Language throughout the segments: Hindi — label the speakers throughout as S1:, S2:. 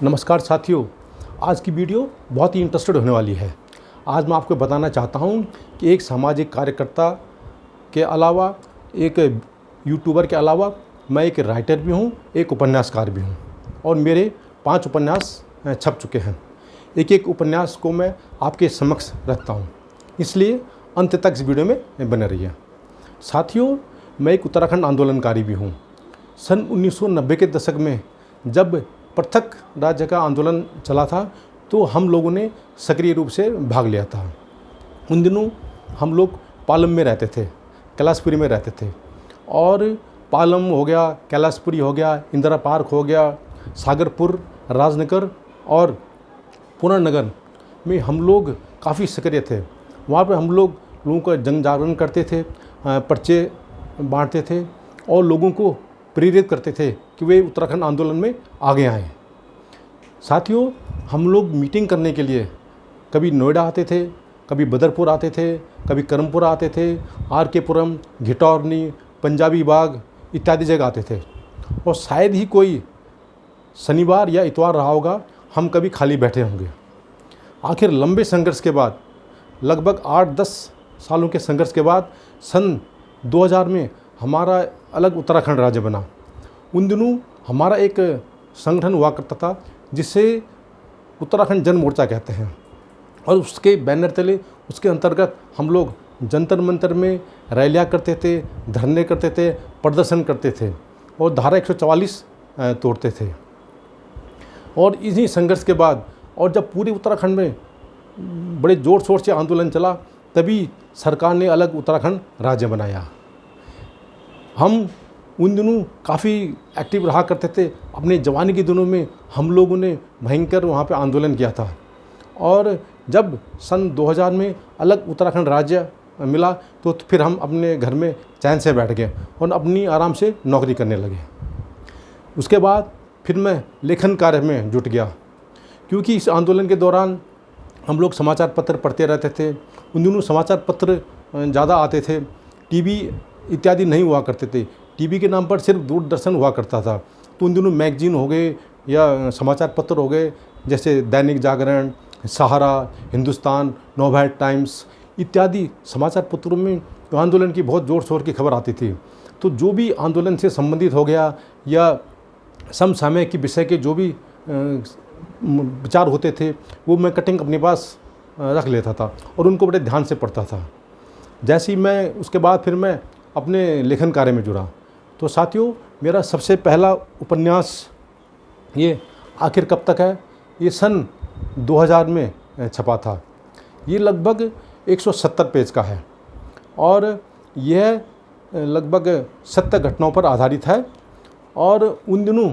S1: नमस्कार साथियों, आज की वीडियो बहुत ही इंटरेस्टेड होने वाली है। आज मैं आपको बताना चाहता हूं कि एक सामाजिक कार्यकर्ता के अलावा, एक यूट्यूबर के अलावा मैं एक राइटर भी हूं, एक उपन्यासकार भी हूं और मेरे 5 उपन्यास छप चुके हैं। एक एक उपन्यास को मैं आपके समक्ष रखता हूं, इसलिए अंत तक इस वीडियो में बने रहिए। साथियों, मैं एक उत्तराखंड आंदोलनकारी भी हूं। सन 1990 के दशक में जब पृथक राज्य का आंदोलन चला था तो हम लोगों ने सक्रिय रूप से भाग लिया था। उन दिनों हम लोग पालम में रहते थे, कैलाशपुरी में रहते थे और पालम हो गया, कैलाशपुरी हो गया, इंदिरा पार्क हो गया, सागरपुर, राजनगर और पुनर्नगर में हम लोग काफ़ी सक्रिय थे। वहाँ पर हम लोगों का जन जागरण करते थे, पर्चे बांटते थे और लोगों को प्रेरित करते थे कि वे उत्तराखंड आंदोलन में आगे आएँ। साथियों, हम लोग मीटिंग करने के लिए कभी नोएडा आते थे, कभी बदरपुर आते थे, कभी करमपुर आते थे, RK पुरम, घिटौरनी, पंजाबी बाग इत्यादि जगह आते थे और शायद ही कोई शनिवार या इतवार रहा होगा हम कभी खाली बैठे होंगे। आखिर लंबे संघर्ष के बाद, लगभग 8-10 सालों के संघर्ष के बाद सन 2000 में हमारा अलग उत्तराखंड राज्य बना। उन दिनों हमारा एक संगठन हुआ करता था जिसे उत्तराखंड जन मोर्चा कहते हैं और उसके बैनर तले, उसके अंतर्गत हम लोग जंतर मंतर में रैलियाँ करते थे, धरने करते थे, प्रदर्शन करते थे और धारा 144 तोड़ते थे। और इसी संघर्ष के बाद और जब पूरे उत्तराखंड में बड़े ज़ोर शोर से आंदोलन चला, तभी सरकार ने अलग उत्तराखंड राज्य बनाया। हम उन दिनों काफ़ी एक्टिव रहा करते थे। अपने जवानी के दिनों में हम लोगों ने भयंकर वहाँ पे आंदोलन किया था और जब सन 2000 में अलग उत्तराखंड राज्य मिला तो फिर हम अपने घर में चैन से बैठ गए और अपनी आराम से नौकरी करने लगे। उसके बाद फिर मैं लेखन कार्य में जुट गया, क्योंकि इस आंदोलन के दौरान हम लोग समाचार पत्र पढ़ते रहते थे। उन दिनों समाचार पत्र ज़्यादा आते थे, टीवी इत्यादि नहीं हुआ करते थे। टीवी के नाम पर सिर्फ दूरदर्शन हुआ करता था। तो उन दिनों मैगजीन हो गए या समाचार पत्र हो गए, जैसे दैनिक जागरण, सहारा, हिंदुस्तान, नवभारत टाइम्स इत्यादि समाचार पत्रों में आंदोलन की बहुत ज़ोर शोर की खबर आती थी। तो जो भी आंदोलन से संबंधित हो गया या समसामयिक के विषय के जो भी विचार होते थे वो मैं कटिंग अपने पास रख लेता था और उनको बड़े ध्यान से पढ़ता था। जैसे ही मैं उसके बाद फिर मैं अपने लेखन कार्य में जुड़ा तो साथियों, मेरा सबसे पहला उपन्यास ये आखिर कब तक है, ये सन 2000 में छपा था। ये लगभग 170 पेज का है और यह लगभग सत्य घटनाओं पर आधारित है। और उन दिनों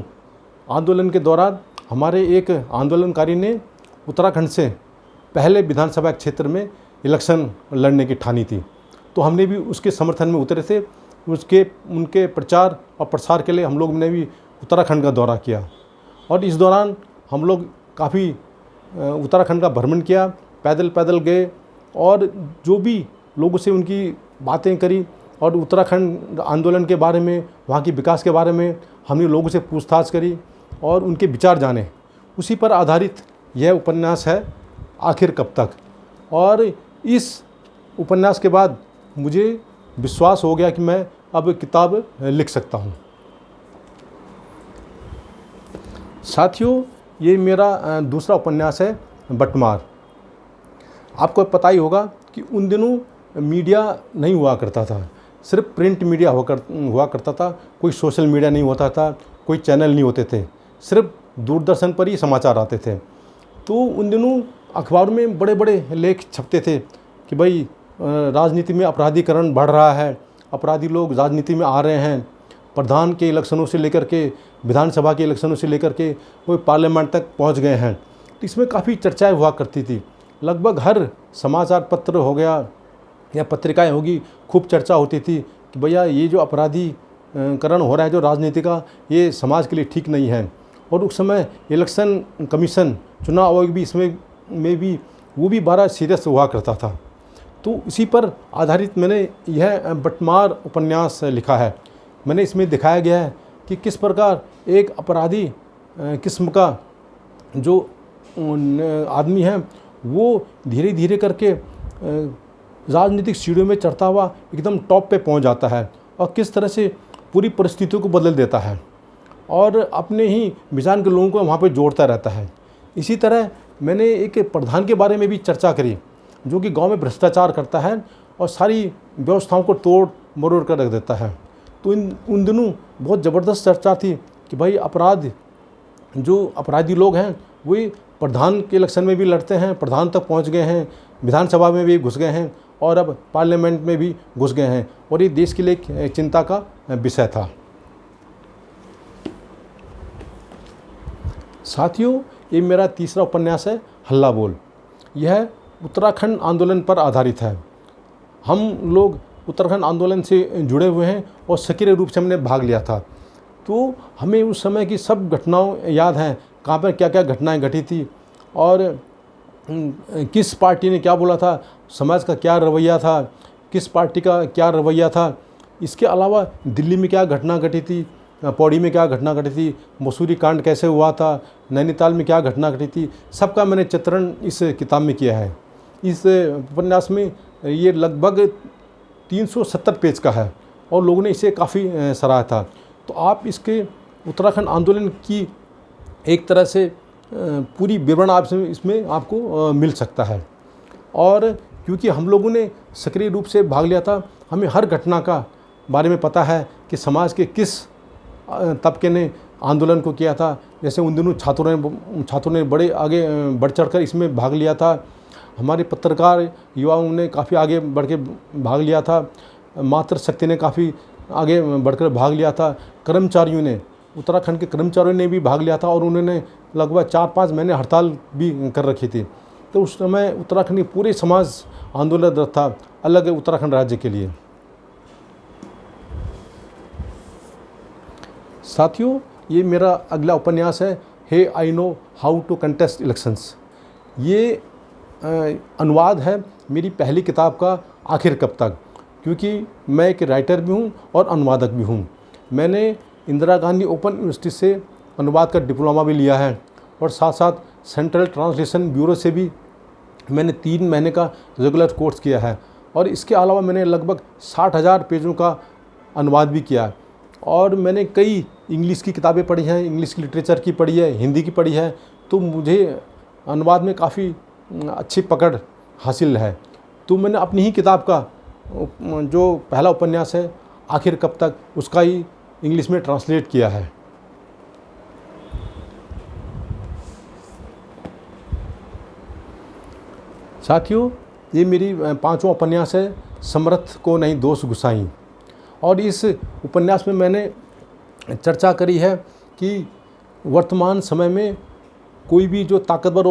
S1: आंदोलन के दौरान हमारे एक आंदोलनकारी ने उत्तराखंड से पहले विधानसभा क्षेत्र में इलेक्शन लड़ने की ठानी थी, तो हमने भी उसके समर्थन में उतरे थे। उनके प्रचार और प्रसार के लिए हम लोग ने भी उत्तराखंड का दौरा किया और इस दौरान हम लोग काफ़ी उत्तराखंड का भ्रमण किया, पैदल पैदल गए और जो भी लोगों से उनकी बातें करी और उत्तराखंड आंदोलन के बारे में, वहाँ की विकास के बारे में हमने लोगों से पूछताछ करी और उनके विचार जाने। उसी पर आधारित यह उपन्यास है आखिर कब तक। और इस उपन्यास के बाद मुझे विश्वास हो गया कि मैं अब किताब लिख सकता हूँ। साथियों, ये मेरा दूसरा उपन्यास है बटमार। आपको पता ही होगा कि उन दिनों मीडिया नहीं हुआ करता था, सिर्फ प्रिंट मीडिया हुआ करता था। कोई सोशल मीडिया नहीं होता था, कोई चैनल नहीं होते थे, सिर्फ दूरदर्शन पर ही समाचार आते थे। तो उन दिनों अखबार में बड़े बड़े लेख छपते थे कि भाई राजनीति में अपराधीकरण बढ़ रहा है, अपराधी लोग राजनीति में आ रहे हैं, प्रधान के इलेक्शनों से लेकर के, विधानसभा के इलेक्शनों से लेकर के वो पार्लियामेंट तक पहुंच गए हैं। तो इसमें काफ़ी चर्चाएं हुआ करती थी। लगभग हर समाचार पत्र हो गया या पत्रिकाएं होगी, खूब चर्चा होती थी कि भैया ये जो अपराधीकरण हो रहा है जो राजनीति का, ये समाज के लिए ठीक नहीं है। और उस समय इलेक्शन कमीशन, चुनाव आयोग भी इसमें भी वो भी बड़ा सीरियस हुआ करता था। तो इसी पर आधारित मैंने यह बटमार उपन्यास लिखा है। मैंने इसमें दिखाया गया है कि किस प्रकार एक अपराधी किस्म का जो आदमी है वो धीरे धीरे करके राजनीतिक सीढ़ियों में चढ़ता हुआ एकदम टॉप पे पहुंच जाता है और किस तरह से पूरी परिस्थितियों को बदल देता है और अपने ही मिजान के लोगों को वहाँ पे जोड़ता रहता है। इसी तरह मैंने एक प्रधान के बारे में भी चर्चा करी जो कि गांव में भ्रष्टाचार करता है और सारी व्यवस्थाओं को तोड़ मरोड़ कर रख देता है। तो उन दिनों बहुत ज़बरदस्त चर्चा थी कि भाई जो अपराधी लोग हैं वे प्रधान के इलेक्शन में भी लड़ते हैं, प्रधान तक पहुंच गए हैं, विधानसभा में भी घुस गए हैं और अब पार्लियामेंट में भी घुस गए हैं और ये देश के लिए एक चिंता का विषय था। साथियों, ये मेरा तीसरा उपन्यास है हल्ला बोल। यह उत्तराखंड आंदोलन पर आधारित है। हम लोग उत्तराखंड आंदोलन से जुड़े हुए हैं और सक्रिय रूप से हमने भाग लिया था, तो हमें उस समय की सब घटनाओं याद हैं, कहाँ पर क्या क्या घटनाएं घटी थी और किस पार्टी ने क्या बोला था, समाज का क्या रवैया था, किस पार्टी का क्या रवैया था। इसके अलावा दिल्ली में क्या घटना घटी थी, पौड़ी में क्या घटना घटी थी, मसूरी कांड कैसे हुआ था, नैनीताल में क्या घटना घटी थी, सबका मैंने चित्रण इस किताब में किया है। इस उपन्यास में ये लगभग 370 पेज का है और लोगों ने इसे काफ़ी सराहा था। तो आप इसके उत्तराखंड आंदोलन की एक तरह से पूरी विवरण आप इसमें आपको मिल सकता है। और क्योंकि हम लोगों ने सक्रिय रूप से भाग लिया था, हमें हर घटना का बारे में पता है कि समाज के किस तबके ने आंदोलन को किया था। जैसे उन दिनों छात्रों ने बड़े आगे बढ़ चढ़कर इसमें भाग लिया था। हमारे पत्रकार युवाओं ने काफ़ी आगे बढ़ के भाग लिया था। मातृशक्ति ने काफ़ी आगे बढ़कर भाग लिया था। कर्मचारियों ने, उत्तराखंड के कर्मचारियों ने भी भाग लिया था और उन्होंने लगभग 4-5 महीने हड़ताल भी कर रखी थी। तो उस समय उत्तराखंड के पूरे समाज आंदोलनरत था अलग उत्तराखंड राज्य के लिए। साथियों, ये मेरा अगला उपन्यास है hey I know how to contest elections. ये अनुवाद है मेरी पहली किताब का आखिर कब तक, क्योंकि मैं एक राइटर भी हूँ और अनुवादक भी हूँ। मैंने इंदिरा गांधी ओपन यूनिवर्सिटी से अनुवाद का डिप्लोमा भी लिया है और साथ साथ सेंट्रल ट्रांसलेशन ब्यूरो से भी मैंने 3 महीने का रेगुलर कोर्स किया है और इसके अलावा मैंने लगभग 60,000 पेजों का अनुवाद भी किया है। और मैंने कई इंग्लिश की किताबें पढ़ी हैं, इंग्लिश की लिटरेचर की पढ़ी है, हिंदी की पढ़ी है, तो मुझे अनुवाद में काफ़ी अच्छी पकड़ हासिल है। तो मैंने अपनी ही किताब का जो पहला उपन्यास है आखिर कब तक, उसका ही इंग्लिश में ट्रांसलेट किया है। साथियों, ये मेरी 5वां उपन्यास है समर्थ को नहीं दोष गुसाई। और इस उपन्यास में मैंने चर्चा करी है कि वर्तमान समय में कोई भी जो ताकतवर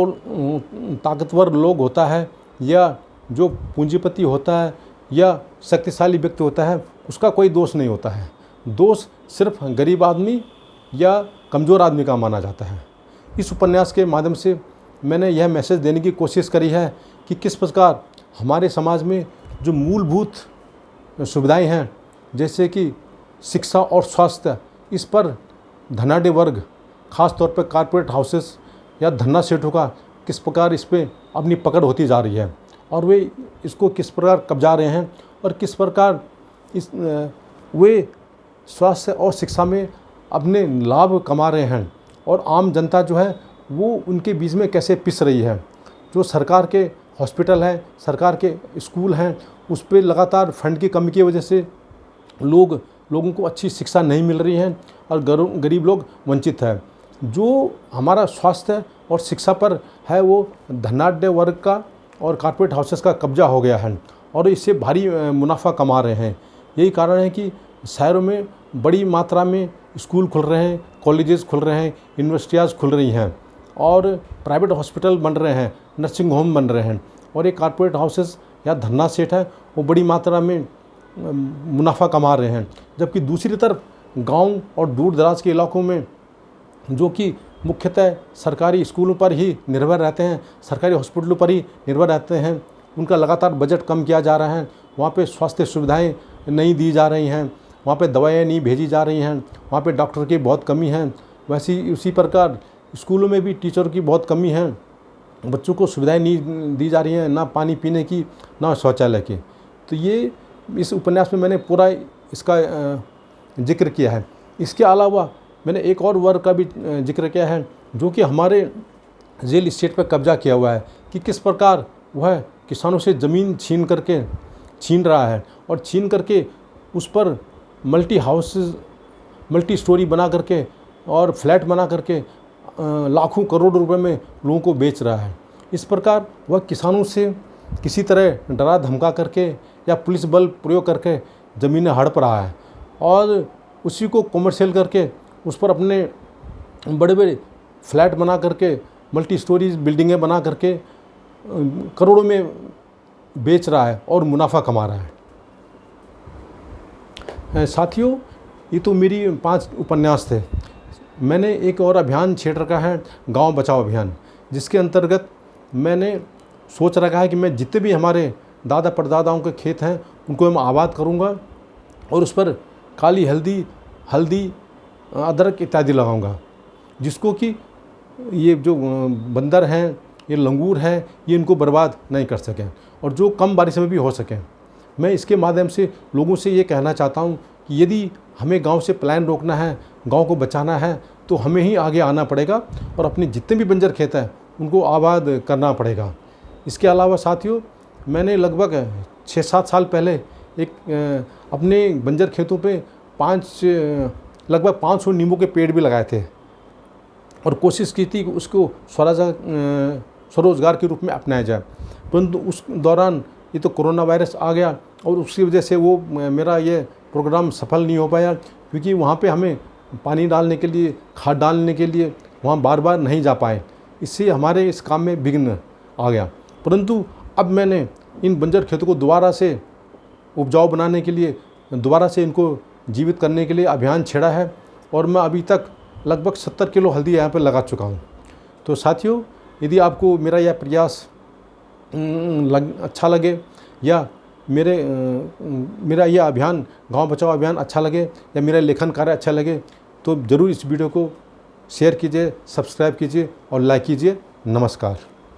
S1: लोग होता है या जो पूंजीपति होता है या शक्तिशाली व्यक्ति होता है, उसका कोई दोष नहीं होता है। दोष सिर्फ गरीब आदमी या कमज़ोर आदमी का माना जाता है। इस उपन्यास के माध्यम से मैंने यह मैसेज देने की कोशिश करी है कि किस प्रकार हमारे समाज में जो मूलभूत सुविधाएं हैं, जैसे कि शिक्षा और स्वास्थ्य, इस पर धनाढ़ वर्ग, ख़ास तौर पर कॉर्पोरेट हाउसेस या धन्ना सेठों का किस प्रकार इस पर अपनी पकड़ होती जा रही है और वे इसको किस प्रकार कब्जा रहे हैं और किस प्रकार वे स्वास्थ्य और शिक्षा में अपने लाभ कमा रहे हैं और आम जनता जो है वो उनके बीच में कैसे पिस रही है। जो सरकार के हॉस्पिटल हैं, सरकार के स्कूल हैं, उस पर लगातार फंड की कमी की वजह से लोगों को अच्छी शिक्षा नहीं मिल रही है और गरीब लोग वंचित है। जो हमारा स्वास्थ्य और शिक्षा पर है वो धनाढ़ वर्ग का और कॉर्पोरेट हाउसेस का कब्जा हो गया है और इससे भारी मुनाफा कमा रहे हैं। यही कारण है कि शहरों में बड़ी मात्रा में स्कूल खुल रहे हैं, कॉलेजेस खुल रहे हैं, यूनिवर्सिटियाँ खुल रही हैं और प्राइवेट हॉस्पिटल बन रहे हैं, नर्सिंग होम बन रहे हैं और ये कॉर्पोरेट हाउसेस या धन्ना सेठ हैं वो बड़ी मात्रा में मुनाफा कमा रहे हैं। जबकि दूसरी तरफ गांव और दूर दराज के इलाकों में जो कि मुख्यतः सरकारी स्कूलों पर ही निर्भर रहते हैं, सरकारी हॉस्पिटलों पर ही निर्भर रहते हैं, उनका लगातार बजट कम किया जा रहा है। वहाँ पे स्वास्थ्य सुविधाएं नहीं दी जा रही हैं, वहाँ पे दवाएं नहीं भेजी जा रही हैं, वहाँ पे डॉक्टर की बहुत कमी है। वैसी उसी प्रकार स्कूलों में भी टीचर की बहुत कमी है, बच्चों को सुविधाएं नहीं दी जा रही हैं, ना पानी पीने की ना शौचालय की। तो ये इस उपन्यास में मैंने पूरा इसका जिक्र किया है। इसके अलावा मैंने एक और वर्ग का भी जिक्र किया है जो कि हमारे रियल इस्टेट पर कब्जा किया हुआ है, कि किस प्रकार वह किसानों से ज़मीन छीन रहा है और छीन करके उस पर मल्टी स्टोरी बना करके और फ्लैट बना करके लाखों करोड़ों रुपए में लोगों को बेच रहा है। इस प्रकार वह किसानों से किसी तरह डरा धमका करके या पुलिस बल प्रयोग करके ज़मीनें हड़प रहा है और उसी को कमर्शियल करके उस पर अपने बड़े बड़े फ्लैट बना करके मल्टी स्टोरीज बिल्डिंगें बना करके करोड़ों में बेच रहा है और मुनाफा कमा रहा है। साथियों, ये तो मेरी 5 उपन्यास थे। मैंने एक और अभियान छेड़ रखा है, गांव बचाओ अभियान, जिसके अंतर्गत मैंने सोच रखा है कि मैं जितने भी हमारे दादा परदादाओं के खेत हैं उनको मैं आबाद करूंगा और उस पर काली हल्दी अदरक इत्यादि लगाऊंगा, जिसको कि ये जो बंदर हैं, ये लंगूर हैं, ये इनको बर्बाद नहीं कर सकें और जो कम बारिश में भी हो सकें। मैं इसके माध्यम से लोगों से ये कहना चाहता हूँ कि यदि हमें गांव से पलायन रोकना है, गांव को बचाना है, तो हमें ही आगे आना पड़ेगा और अपने जितने भी बंजर खेत हैं उनको आबाद करना पड़ेगा। इसके अलावा साथियों, मैंने लगभग 6-7 साल पहले एक अपने बंजर खेतों पे लगभग 500 नींबू के पेड़ भी लगाए थे और कोशिश की थी कि उसको स्वरोजगार के रूप में अपनाया जाए। परंतु उस दौरान ये तो कोरोना वायरस आ गया और उसकी वजह से वो मेरा ये प्रोग्राम सफल नहीं हो पाया, क्योंकि वहाँ पे हमें पानी डालने के लिए, खाद डालने के लिए वहाँ बार बार नहीं जा पाए। इससे हमारे इस काम में विघ्न आ गया। परंतु अब मैंने इन बंजर खेतों को दोबारा से उपजाऊ बनाने के लिए, दोबारा से इनको जीवित करने के लिए अभियान छेड़ा है और मैं अभी तक लगभग 70 किलो हल्दी यहाँ पर लगा चुका हूँ। तो साथियों, यदि आपको मेरा यह प्रयास अच्छा लगे या मेरा यह अभियान, गांव बचाओ अभियान अच्छा लगे या मेरा लेखन कार्य अच्छा लगे, तो ज़रूर इस वीडियो को शेयर कीजिए, सब्सक्राइब कीजिए और लाइक कीजिए। नमस्कार।